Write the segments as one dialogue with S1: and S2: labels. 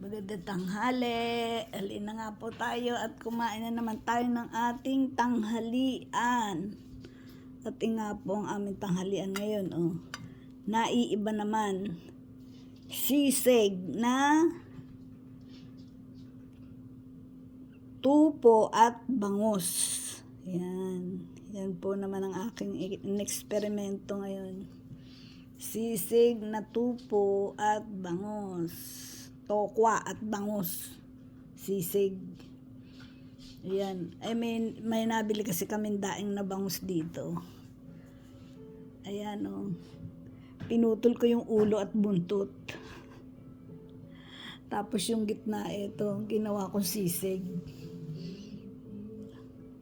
S1: Magandang tanghali. Alin na nga po tayo at kumain na naman tayo ng ating tanghalian. At nga po ang aming tanghalian ngayon. Naiiba naman. Sisig na tupo at bangus. Yan. Yan po naman ang aking in-eksperimento ngayon. Sisig na tupo at bangus. Tokwa at bangus. Sisig. Ayan. May nabili kasi kami daing na bangus dito. Ayan Pinutol ko yung ulo at buntot. Tapos yung gitna ginawa kong sisig.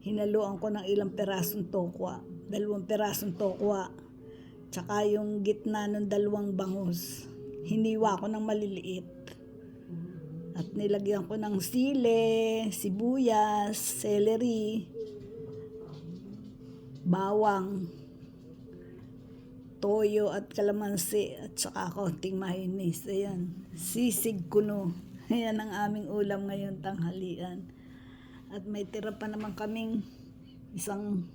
S1: Hinaluan ko ng ilang perasong tokwa. 2 perasong tokwa. Tsaka yung gitna ng 2 bangus. Hiniwa ko ng maliliit. At nilagyan ko ng sili, sibuyas, celery, bawang, toyo at kalamansi at saka konting mayonnaise. Ayan, sisig kuno. Ayan ang aming ulam ngayon tanghalian. At may tira pa naman kaming isang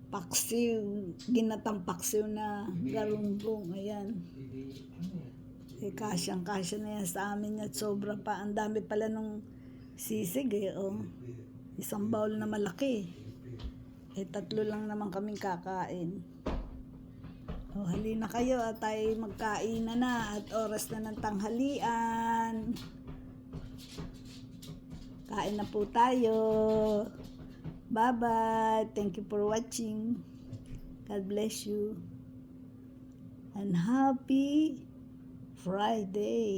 S1: paksiw, ginatang paksiw na galunggong. Ayan. Kasyang-kasya na yan sa amin at sobra pa. Ang dami pala nung sisig Isang bowl na malaki. 3 lang naman kaming kakain. Halina kayo at tayo magkain na at oras na ng tanghalian. Kain na po tayo. Bye-bye. Thank you for watching. God bless you. And happy Friday.